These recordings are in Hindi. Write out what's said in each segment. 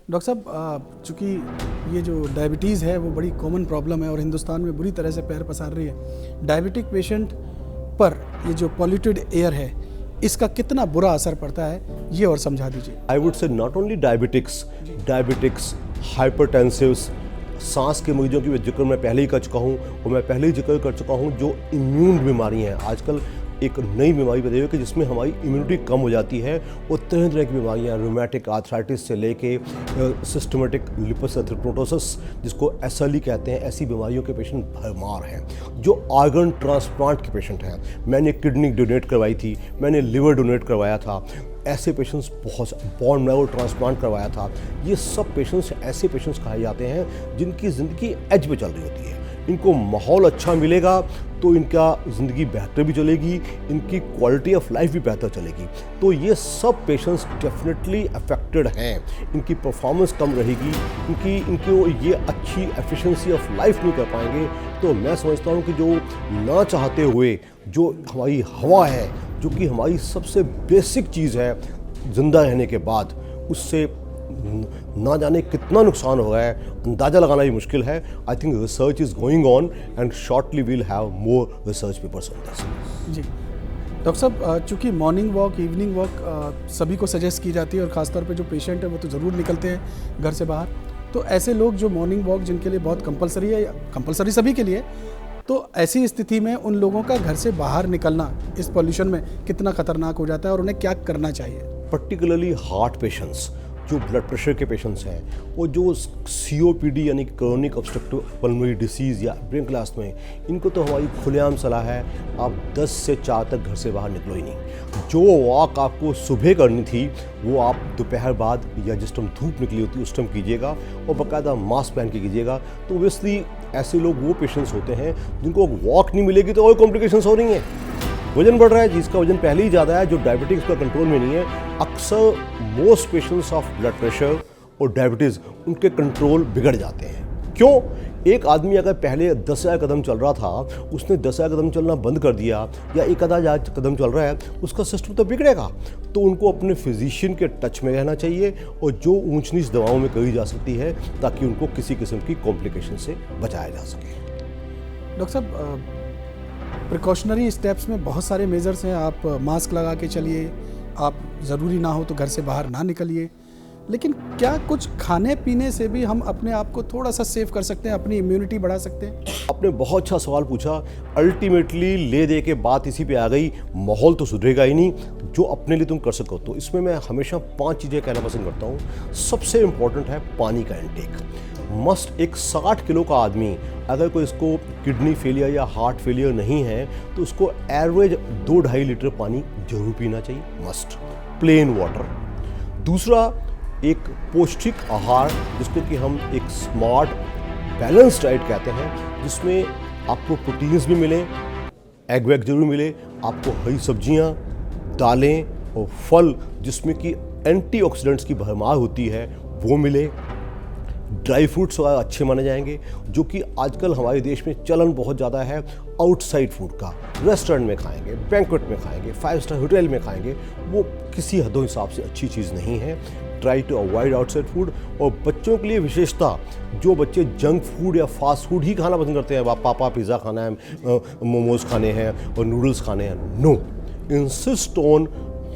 डॉक्टर साहब, चूँकि ये जो डायबिटीज़ है वो बड़ी कॉमन प्रॉब्लम है और हिंदुस्तान में बुरी तरह से पैर पसार रही है। डायबिटिक पेशेंट पर ये जो पॉल्यूटेड एयर है इसका कितना बुरा असर पड़ता है, ये और समझा दीजिए। I would say not only diabetics, hypertensives, सांस के मरीजों की जिक्र मैं पहले ही कर चुका हूँ और मैं पहले ही जिक्र कर चुका हूँ जो इम्यून बीमारी हैं। आजकल एक नई बीमारी बताई है कि जिसमें हमारी इम्यूनिटी कम हो जाती है और तरह तरह की बीमारियां, रूमेटिक आर्थराइटिस से लेके सिस्टमेटिक लिपस एरिथ्रोपोइटोसिस जिसको एसएलई कहते हैं, ऐसी बीमारियों के पेशेंट भरमार हैं। जो ऑर्गन ट्रांसप्लांट के पेशेंट हैं, मैंने किडनी डोनेट करवाई थी, मैंने लिवर डोनेट करवाया था, ऐसे पेशेंट्स बहुत, बोन मैरो ट्रांसप्लांट करवाया था। ये सब पेशेंट्स ऐसे पेशेंट्स कहे जाते हैं जिनकी ज़िंदगी एज पे चल रही होती है। इनको माहौल अच्छा मिलेगा तो इनका ज़िंदगी बेहतर भी चलेगी, इनकी क्वालिटी ऑफ लाइफ भी बेहतर चलेगी। तो ये सब पेशेंट्स डेफिनेटली अफेक्टेड हैं। इनकी परफॉर्मेंस कम रहेगी, इनको ये अच्छी एफिशिएंसी ऑफ लाइफ नहीं कर पाएंगे। तो मैं समझता हूँ कि जो ना चाहते हुए जो हमारी हवा है, जो कि हमारी सबसे बेसिक चीज़ है ज़िंदा रहने के बाद, उससे ना जाने कितना नुकसान हो रहा है, अंदाज़ा लगाना भी मुश्किल है। I think research is going on and shortly we'll have more research papers on this. जी डॉक्टर साहब, चूँकि मॉर्निंग वॉक, इवनिंग वॉक सभी को सजेस्ट की जाती है और ख़ासतौर पे जो पेशेंट है वो तो ज़रूर निकलते हैं घर से बाहर। तो ऐसे लोग जो मॉर्निंग वॉक जिनके लिए बहुत कंपलसरी है, या कंपलसरी सभी के लिए, तो ऐसी स्थिति में उन लोगों का घर से बाहर निकलना इस पॉल्यूशन में कितना खतरनाक हो जाता है और उन्हें क्या करना चाहिए? पर्टिकुलरली हार्ट पेशेंट्स, जो ब्लड प्रेशर के पेशेंट्स हैं, और जो COPD यानी क्रोनिक ऑब्स्ट्रक्टिव पल्मोनरी डिसीज़ या ब्रेन क्लास में, इनको तो हमारी खुलेआम सलाह है आप 10 से 4 तक घर से बाहर निकलो ही नहीं। जो वॉक आपको सुबह करनी थी वो आप दोपहर बाद या जिस टाइम धूप निकली होती है उस टाइम कीजिएगा और बाकायदा मास्क पहन के कीजिएगा। तो ओबियसली ऐसे लोग वो पेशेंट्स होते हैं जिनको वॉक नहीं मिलेगी तो और कॉम्प्लिकेशंस हो रही हैं। वजन बढ़ रहा है, जिसका वजन पहले ही ज़्यादा है, जो डायबिटिक्स का कंट्रोल में नहीं है, अक्सर most patients of blood pressure और डायबिटीज़ उनके कंट्रोल बिगड़ जाते हैं। क्यों? एक आदमी अगर पहले 10,000 कदम चल रहा था, उसने 10,000 कदम चलना बंद कर दिया या 1,000 कदम चल रहा है, उसका सिस्टम तो बिगड़ेगा। तो उनको अपने फिजिशियन के टच में रहना चाहिए और जो ऊंच नीच दवाओं में करी जा सकती है ताकि उनको किसी किस्म की कॉम्प्लिकेशन से बचाया जा सके। डॉक्टर साहब, प्रिकॉशनरी स्टेप्स में बहुत सारे मेजर्स हैं। आप मास्क लगा के चलिए, आप ज़रूरी ना हो तो घर से बाहर ना निकलिए, लेकिन क्या कुछ खाने पीने से भी हम अपने आप को थोड़ा सा सेव कर सकते हैं, अपनी इम्यूनिटी बढ़ा सकते हैं? आपने बहुत अच्छा सवाल पूछा। अल्टीमेटली ले दे के बात इसी पे आ गई, माहौल तो सुधरेगा ही नहीं जो अपने लिए तुम कर सको। तो इसमें मैं हमेशा 5 चीज़ें कहना पसंद करता हूँ। सबसे इम्पॉर्टेंट है पानी का इंटेक। मस्ट, एक 60 किलो का आदमी अगर कोई इसको किडनी फेलियर या हार्ट फेलियर नहीं है तो उसको एवरेज 2-2.5 लीटर पानी जरूर पीना चाहिए, मस्ट, प्लेन वाटर। दूसरा, एक पौष्टिक आहार जिसको कि हम एक स्मार्ट बैलेंस डाइट कहते हैं, जिसमें आपको प्रोटीन्स भी मिले, एग वेग जरूर मिले, आपको हरी सब्जियां, दालें और फल जिसमें कि एंटीऑक्सीडेंट्स की भरमार होती है वो मिले। ड्राई फ्रूट्स वगैरह अच्छे माने जाएंगे, जो कि आजकल हमारे देश में चलन बहुत ज़्यादा है आउटसाइड फूड का। रेस्टोरेंट में खाएंगे, बैंक्वेट में खाएंगे, 5 स्टार होटल में खाएंगे, वो किसी हदों हिसाब से अच्छी चीज़ नहीं है। Try to avoid outside food. और बच्चों के लिए विशेषता, जो बच्चे जंक फूड या फास्ट फूड ही खाना पसंद करते हैं, पापा पिज़्ज़ा खाना है, मोमोज खाने हैं और नूडल्स खाने हैं, no, insist on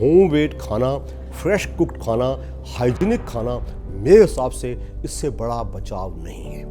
home made खाना, फ्रेश कुक्ड खाना, हाइजीनिक खाना। मेरे हिसाब से इससे बड़ा बचाव नहीं है।